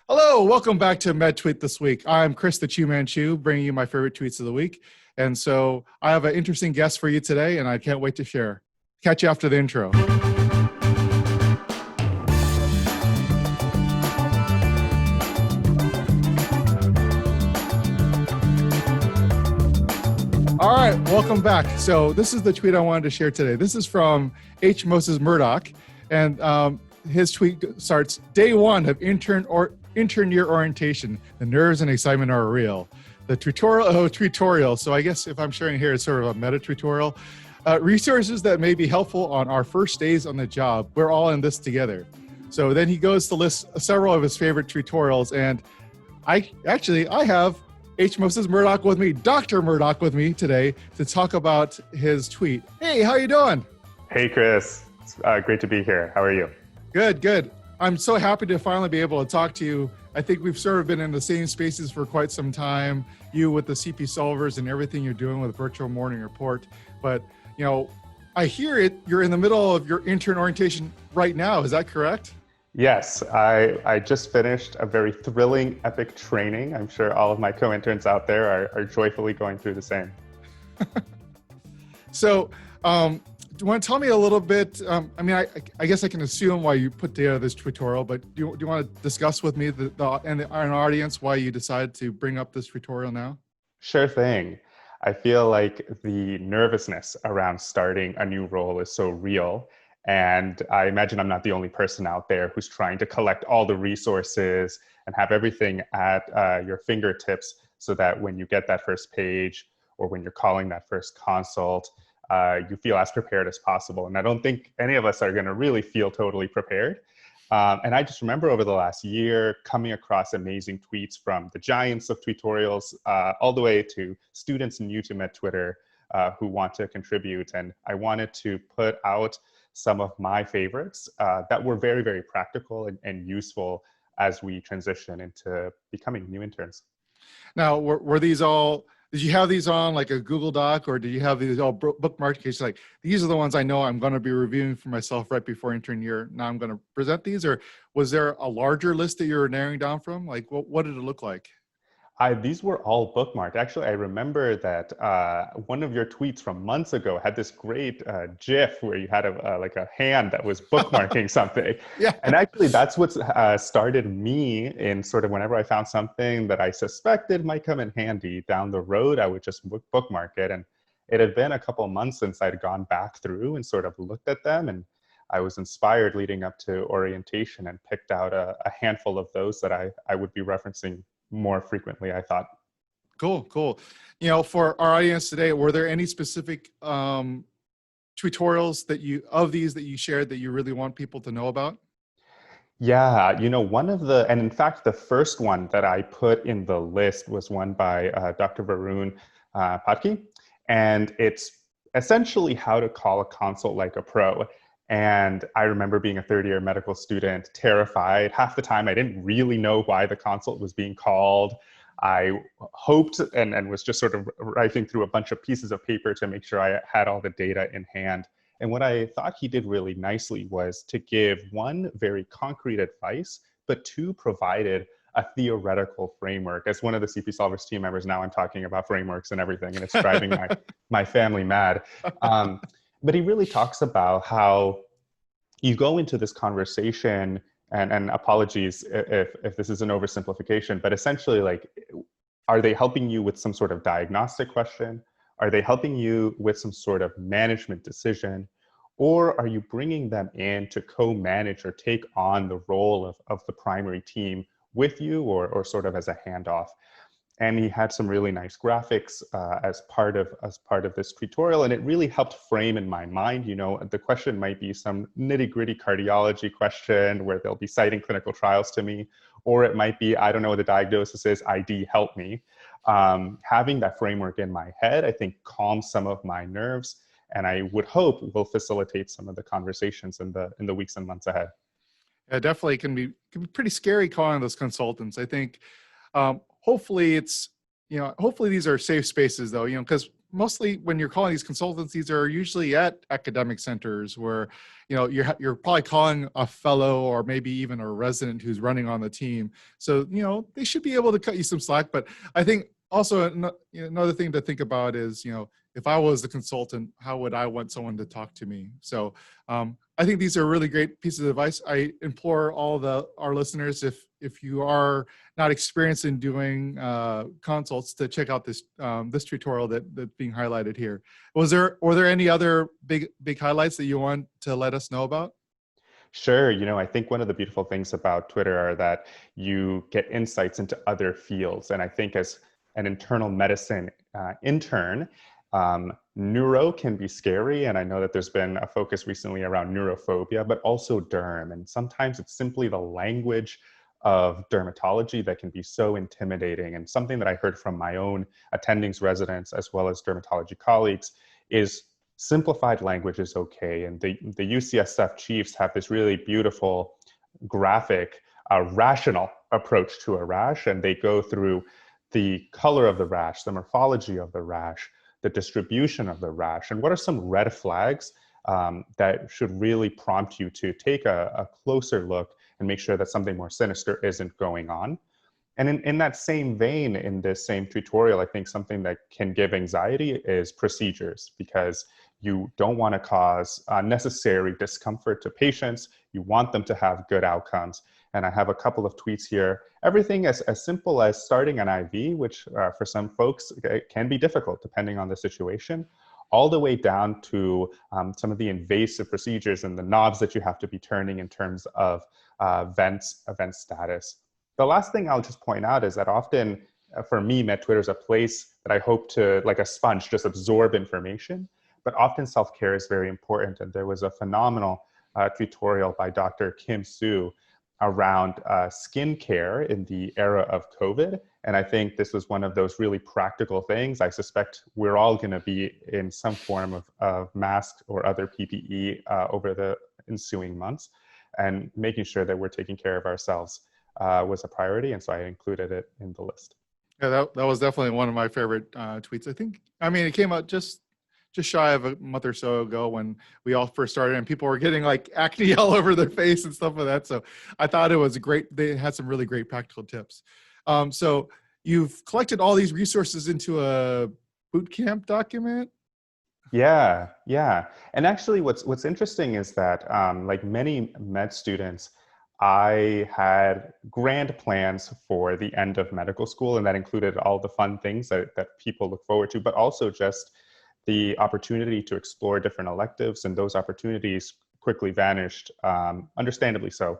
Hello, welcome back to Med Tweet This Week. I'm Chris the Chiu Man Chiu, bringing you my favorite tweets of the week. And so I have an interesting guest for you today, and I can't wait to share. Catch you after the intro. All right, welcome back. So this is the tweet I wanted to share today. This is from H. Moses Murdock, and his tweet starts, Day 1 of intern year orientation. The nerves and excitement are real. The tutorial, so I guess if I'm sharing here, it's sort of a meta tutorial. Resources that may be helpful on our first days on the job. We're all in this together. So then he goes to list several of his favorite tutorials, and I have H. Moses Murdock with me, Dr. Murdock with me today to talk about his tweet. Hey, how you doing? Hey, Chris. It's great to be here. How are you? Good. I'm so happy to finally be able to talk to you. I think we've sort of been in the same spaces for quite some time, you with the CP solvers and everything you're doing with virtual morning report. But, you know, I hear you're in the middle of your intern orientation right now. Is that correct? Yes, I just finished a very thrilling, epic training. I'm sure all of my co-interns out there are joyfully going through the same. So, do you want to tell me a little bit? I guess I can assume why you put together this tutorial, but do you want to discuss with me and our audience why you decided to bring up this tutorial now? Sure thing. I feel like the nervousness around starting a new role is so real. And I imagine I'm not the only person out there who's trying to collect all the resources and have everything at your fingertips so that when you get that first page or when you're calling that first consult, you feel as prepared as possible. And I don't think any of us are going to really feel totally prepared. And I just remember over the last year coming across amazing tweets from the giants of tutorials all the way to students new to Med Twitter who want to contribute. And I wanted to put out some of my favorites that were very, very practical and useful as we transition into becoming new interns. Now, were these all, did you have these on like a Google Doc, or did you have these all bookmarked? Case like, these are the ones I know I'm going to be reviewing for myself right before intern year. Now I'm going to present these, or was there a larger list that you were narrowing down from? Like, what did it look like? These were all bookmarked. Actually, I remember that one of your tweets from months ago had this great GIF where you had like a hand that was bookmarking something. Yeah. And actually, that's what started me in sort of whenever I found something that I suspected might come in handy down the road, I would just bookmark it. And it had been a couple of months since I'd gone back through and sort of looked at them. And I was inspired leading up to orientation and picked out a handful of those that I would be referencing more frequently, I thought. Cool. You know, for our audience today, were there any specific tutorials that you shared that you really want people to know about? Yeah, you know, and in fact, the first one that I put in the list was one by Dr. Varun Patki, and it's essentially how to call a consult like a pro. And I remember being a third-year medical student, terrified. Half the time, I didn't really know why the consult was being called. I hoped and was just sort of rifling through a bunch of pieces of paper to make sure I had all the data in hand. And what I thought he did really nicely was to give one, very concrete advice, but two, provided a theoretical framework. As one of the CP Solvers team members, now I'm talking about frameworks and everything, and it's driving my family mad. But he really talks about how you go into this conversation, and apologies if this is an oversimplification, but essentially, like, are they helping you with some sort of diagnostic question? Are they helping you with some sort of management decision? Or are you bringing them in to co-manage or take on the role of the primary team with you, or sort of as a handoff? And he had some really nice graphics as part of this tutorial, and it really helped frame in my mind. You know, the question might be some nitty-gritty cardiology question where they'll be citing clinical trials to me, or it might be, I don't know what the diagnosis is, ID, help me. Having that framework in my head, I think, calms some of my nerves, and I would hope will facilitate some of the conversations in the weeks and months ahead. Yeah, definitely can be pretty scary calling those consultants. I think hopefully these are safe spaces though, you know, because mostly when you're calling these consultancies, are usually at academic centers where, you're probably calling a fellow or maybe even a resident who's running on the team. So, they should be able to cut you some slack. But I think also another thing to think about is, if I was the consultant, how would I want someone to talk to me? So I think these are really great pieces of advice. I implore all our listeners, if you are not experienced in doing consults, to check out this tutorial that's being highlighted here. Were there any other big highlights that you want to let us know about? Sure. I think one of the beautiful things about Twitter are that you get insights into other fields. And I think as an internal medicine intern, neuro can be scary. And I know that there's been a focus recently around neurophobia, but also derm. And sometimes it's simply the language of dermatology that can be so intimidating. And something that I heard from my own attendings residents, as well as dermatology colleagues, is simplified language is okay. And the UCSF chiefs have this really beautiful graphic, rational approach to a rash. And they go through the color of the rash, the morphology of the rash, the distribution of the rash, and what are some red flags that should really prompt you to take a closer look and make sure that something more sinister isn't going on. And in that same vein, in this same tutorial, I think something that can give anxiety is procedures, because you don't want to cause unnecessary discomfort to patients. You want them to have good outcomes. And I have a couple of tweets here. Everything as simple as starting an IV, which for some folks can be difficult depending on the situation, all the way down to some of the invasive procedures and the knobs that you have to be turning in terms of event status. The last thing I'll just point out is that often, for me, MedTwitter is a place that I hope to, like a sponge, just absorb information. But often self-care is very important. And there was a phenomenal tutorial by Dr. Kim Soo around skincare in the era of COVID. And I think this was one of those really practical things. I suspect we're all going to be in some form of mask or other PPE over the ensuing months. And making sure that we're taking care of ourselves was a priority. And so I included it in the list. Yeah, that was definitely one of my favorite tweets. It came out just shy of a month or so ago when we all first started, and people were getting like acne all over their face and stuff like that. So I thought it was great. They had some really great practical tips. So you've collected all these resources into a bootcamp document. Yeah. And actually what's interesting is that like many med students, I had grand plans for the end of medical school, and that included all the fun things that people look forward to, but also just the opportunity to explore different electives, and those opportunities quickly vanished, understandably so.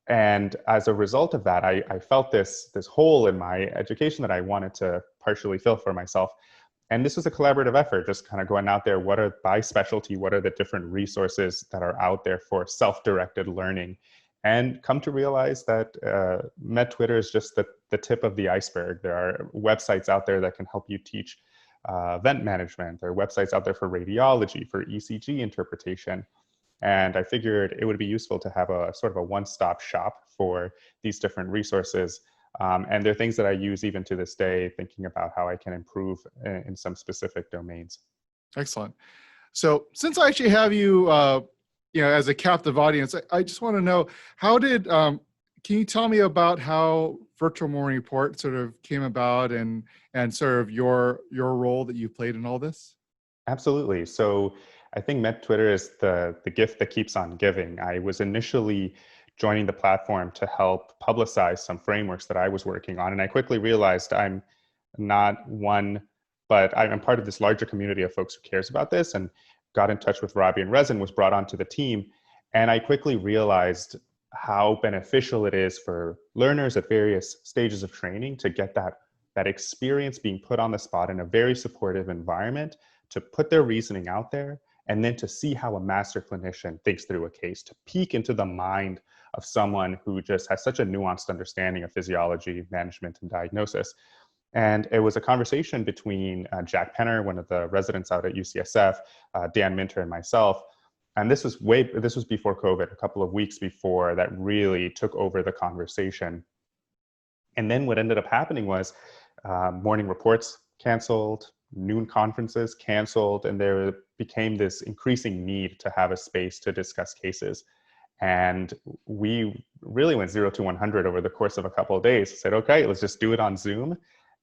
And as a result of that, I felt this hole in my education that I wanted to partially fill for myself. And this was a collaborative effort, just kind of going out there, by specialty, what are the different resources that are out there for self-directed learning? And come to realize that MedTwitter is just the tip of the iceberg. There are websites out there that can help you teach vent management. There are websites out there for radiology, for ECG interpretation. And I figured it would be useful to have a sort of a one-stop shop for these different resources. And they're things that I use even to this day, thinking about how I can improve in some specific domains. Excellent. So since I actually have you, as a captive audience, I just want to know, can you tell me about how Virtual Morning Report sort of came about and sort of your role that you played in all this? Absolutely. So I think MedTwitter is the gift that keeps on giving. I was initially joining the platform to help publicize some frameworks that I was working on. And I quickly realized I'm not one, but I'm part of this larger community of folks who cares about this, and got in touch with Robbie and Resin, was brought onto the team. And I quickly realized how beneficial it is for learners at various stages of training to get that experience being put on the spot in a very supportive environment, to put their reasoning out there, and then to see how a master clinician thinks through a case, to peek into the mind of someone who just has such a nuanced understanding of physiology, management, and diagnosis. And it was a conversation between Jack Penner, one of the residents out at UCSF, Dan Minter, and myself. And this was before COVID, a couple of weeks before that really took over the conversation. And then what ended up happening was morning reports canceled, noon conferences canceled, and there became this increasing need to have a space to discuss cases. And we really went 0 to 100 over the course of a couple of days. Said, okay, let's just do it on Zoom.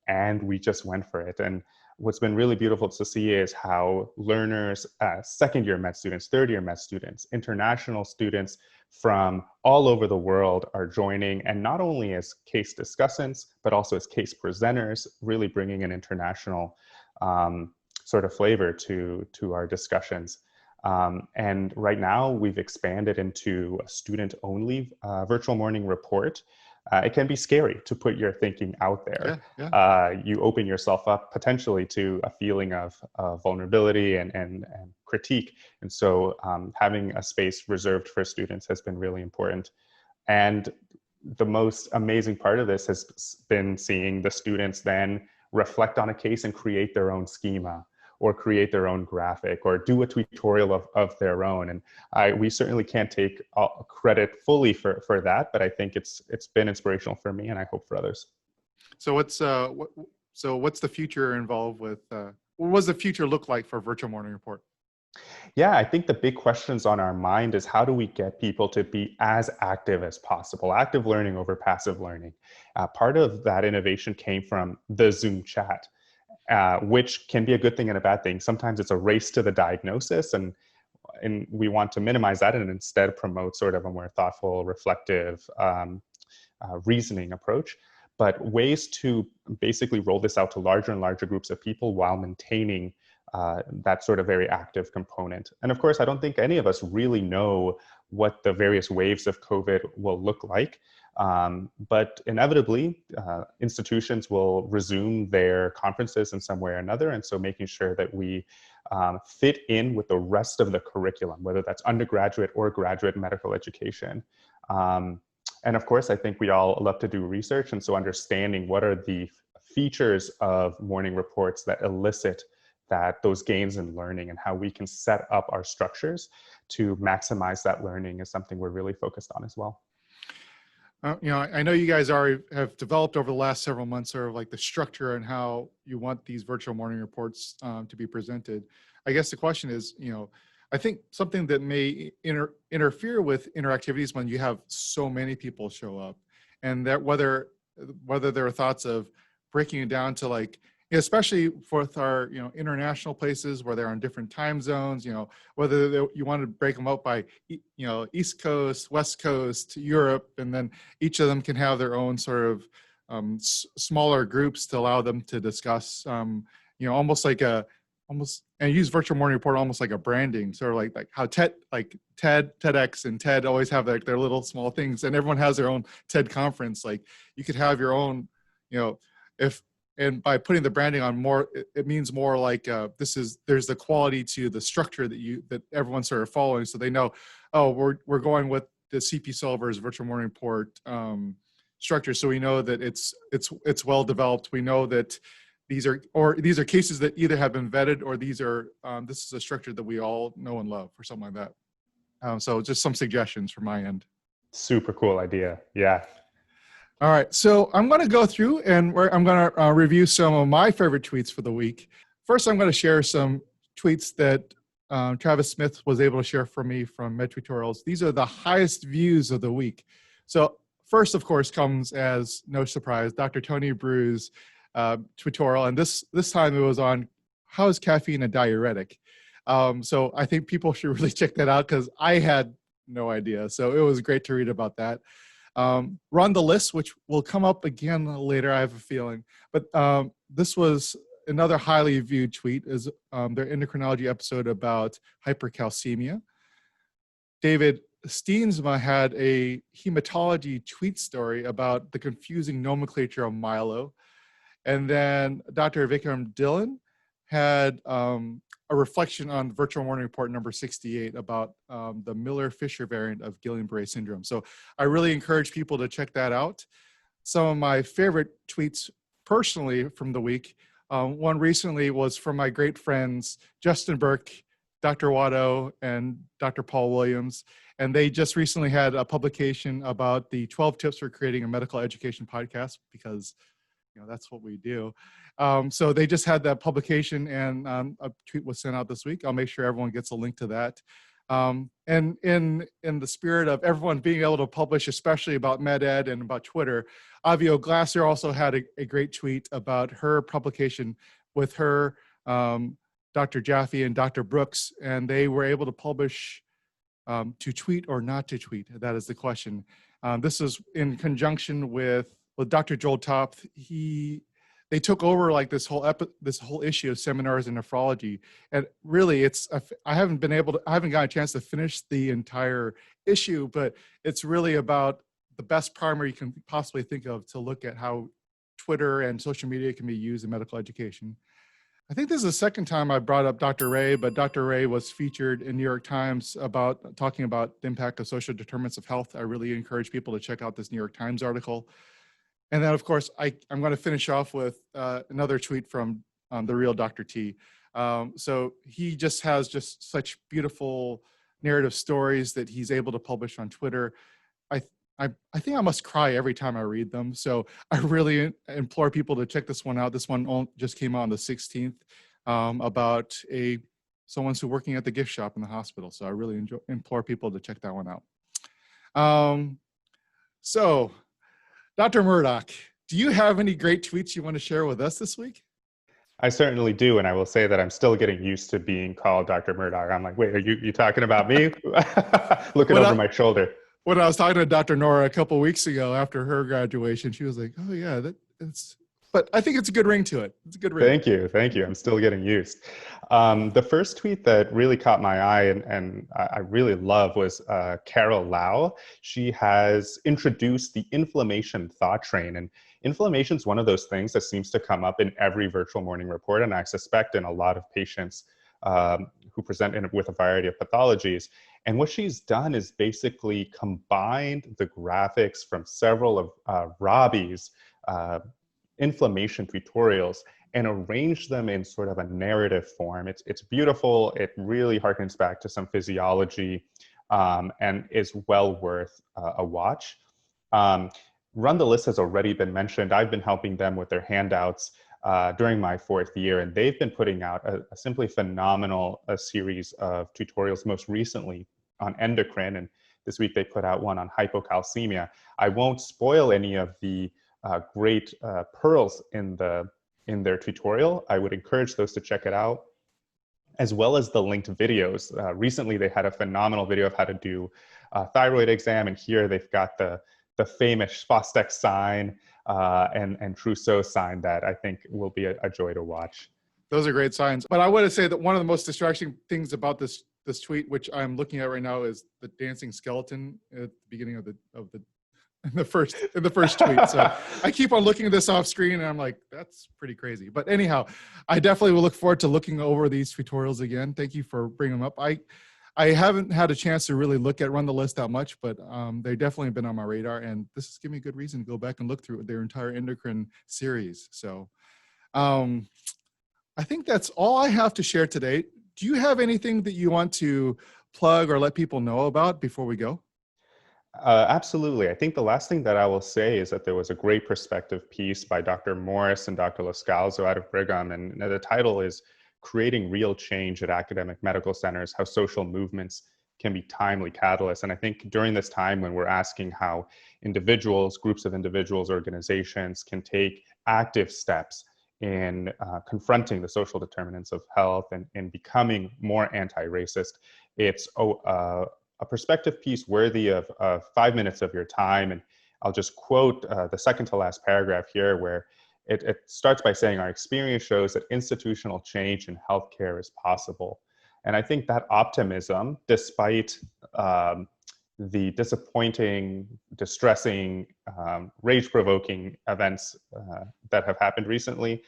And we just went for it. And what's been really beautiful to see is how learners, second-year med students, third-year med students, international students from all over the world are joining, and not only as case discussants, but also as case presenters, really bringing an international sort of flavor to our discussions. And right now, we've expanded into a student-only virtual morning report. It can be scary to put your thinking out there. You open yourself up potentially to a feeling of vulnerability and critique. And so having a space reserved for students has been really important. And the most amazing part of this has been seeing the students then reflect on a case and create their own schema, or create their own graphic, or do a tutorial of their own. And we certainly can't take credit fully for that, but I think it's been inspirational for me, and I hope for others. So what's the future involved with, what does the future look like for Virtual Morning Report? Yeah, I think the big questions on our mind is how do we get people to be as active as possible, active learning over passive learning. Part of that innovation came from the Zoom chat. Which can be a good thing and a bad thing. Sometimes it's a race to the diagnosis, and we want to minimize that and instead promote sort of a more thoughtful, reflective, reasoning approach. But ways to basically roll this out to larger and larger groups of people while maintaining that sort of very active component. And of course, I don't think any of us really know what the various waves of COVID will look like. But inevitably, institutions will resume their conferences in some way or another. And so making sure that we fit in with the rest of the curriculum, whether that's undergraduate or graduate medical education. And of course, I think we all love to do research. And so understanding what are the features of morning reports that elicit those gains in learning, and how we can set up our structures to maximize that learning is something we're really focused on as well. I know you guys have developed over the last several months sort of like the structure and how you want these virtual morning reports to be presented. I guess the question is, I think something that may interfere with interactivities when you have so many people show up, and that whether there are thoughts of breaking it down to, like, especially for our international places where they're on different time zones, whether you want to break them up by East Coast, West Coast, Europe, and then each of them can have their own sort of smaller groups to allow them to discuss, almost and use virtual morning report almost like a branding, sort of like how TEDx and TED always have their little small things, and everyone has their own TED conference. Like, you could have your own, and by putting the branding on more, it means more like there's the quality to the structure that everyone's sort of following, so they know, oh, we're going with the CP Silver's virtual morning report structure, so we know that it's well developed. We know that these are cases that either have been vetted, or this is a structure that we all know and love, or something like that. So just some suggestions from my end. Super cool idea. Yeah. All right, so I'm going to go through and I'm going to review some of my favorite tweets for the week. First, I'm going to share some tweets that Travis Smith was able to share for me from Med Tutorials. These are the highest views of the week. So first, of course, comes as no surprise, Dr. Tony Brew's tutorial, and this time it was on how is caffeine a diuretic. So I think people should really check that out, because I had no idea. So it was great to read about that. Run the list, which will come up again later, I have a feeling. But this was another highly viewed tweet, is their endocrinology episode about hypercalcemia. David Steensma had a hematology tweet story about the confusing nomenclature of myelo. And then Dr. Vikram Dillon had a reflection on virtual morning report number 68 about the Miller-Fisher variant of Guillain-Barré syndrome. So I really encourage people to check that out. Some of my favorite tweets personally from the week, one recently was from my great friends, Justin Burke, Dr. Watto, and Dr. Paul Williams. And they just recently had a publication about the 12 tips for creating a medical education podcast, because that's what we do. So they just had that publication, and a tweet was sent out this week. I'll make sure everyone gets a link to that. And in the spirit of everyone being able to publish, especially about MedEd and about Twitter, Avio Glasser also had a great tweet about her publication with her, Dr. Jaffe and Dr. Brooks, and they were able to publish to tweet or not to tweet. That is the question. This is in conjunction with Dr. Joel Top. They took over like this whole issue of seminars in nephrology, and really I haven't gotten a chance to finish the entire issue, but it's really about the best primer you can possibly think of to look at how Twitter and social media can be used in medical education. I think this is the second time I brought up Dr. Ray, but Dr. Ray was featured in New York Times talking about the impact of social determinants of health. I really encourage people to check out this New York Times article. And then, of course, I'm going to finish off with another tweet from the real Dr. T. So he just has such beautiful narrative stories that he's able to publish on Twitter. I think I must cry every time I read them. So I really implore people to check this one out. This one just came out on the 16th about someone who's working at the gift shop in the hospital. So I really implore people to check that one out. So Dr. Murdock, do you have any great tweets you want to share with us this week? I certainly do, and I will say that I'm still getting used to being called Dr. Murdock. I'm like, wait, are you talking about me? Looking over my shoulder. When I was talking to Dr. Nora a couple of weeks ago after her graduation, she was like, "Oh yeah, but I think it's a good ring to it. It's a good ring." Thank you. I'm still getting used. The first tweet that really caught my eye and I really love was Carol Lau. She has introduced the inflammation thought train, and inflammation is one of those things that seems to come up in every virtual morning report, and I suspect in a lot of patients who present with a variety of pathologies. And what she's done is basically combined the graphics from several of Robbie's inflammation tutorials and arranged them in sort of a narrative form. It's beautiful. It really harkens back to some physiology and is well worth a watch. Run the List has already been mentioned. I've been helping them with their handouts during my 4th year, and they've been putting out a simply phenomenal series of tutorials, most recently on endocrine, and this week they put out one on hypocalcemia. I won't spoil any of the great pearls in their tutorial. I would encourage those to check it out, as well as the linked videos. Recently, they had a phenomenal video of how to do a thyroid exam, and here they've got the famous Fostek sign and Trousseau sign that I think will be a joy to watch. Those are great signs. But I want to say that one of the most distracting things about this tweet, which I'm looking at right now, is the dancing skeleton at the beginning of the first tweet. So I keep on looking at this off screen and I'm like, that's pretty crazy. But anyhow, I definitely will look forward to looking over these tutorials again. Thank you for bringing them up. I haven't had a chance to really look at Run the List that much, but they've definitely been on my radar, and this is giving me a good reason to go back and look through their entire endocrine series. So I think that's all I have to share today. Do you have anything that you want to plug or let people know about before we go? Absolutely. I think the last thing that I will say is that there was a great perspective piece by Dr. Morris and Dr. Loscalzo out of Brigham, and the title is Creating Real Change at Academic Medical Centers, How Social Movements Can Be Timely Catalysts. And I think during this time when we're asking how individuals, groups of individuals, organizations can take active steps in confronting the social determinants of health and in becoming more anti-racist, it's a perspective piece worthy of 5 minutes of your time. And I'll just quote the second to last paragraph here, where it starts by saying, our experience shows that institutional change in healthcare is possible. And I think that optimism, despite the disappointing, distressing, rage-provoking events that have happened recently,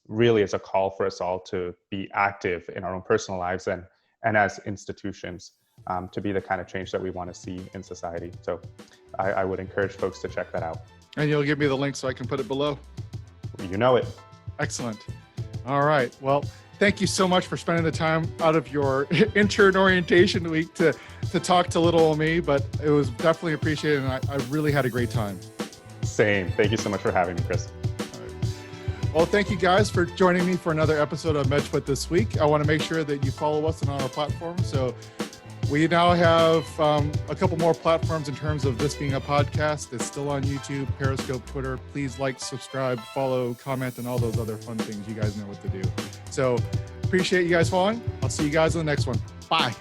really is a call for us all to be active in our own personal lives and as institutions to be the kind of change that we want to see in society. So I would encourage folks to check that out. And you'll give me the link so I can put it below. You know it. Excellent. All right. Well, thank you so much for spending the time out of your intern orientation week to talk to little old me, but it was definitely appreciated, and I really had a great time. Same. Thank you so much for having me, Chris. Well, thank you guys for joining me for another episode of MedFoot this week. I want to make sure that you follow us on our platform. So we now have a couple more platforms in terms of this being a podcast. It's still on YouTube, Periscope, Twitter. Please like, subscribe, follow, comment, and all those other fun things. You guys know what to do. So appreciate you guys following. I'll see you guys in the next one. Bye.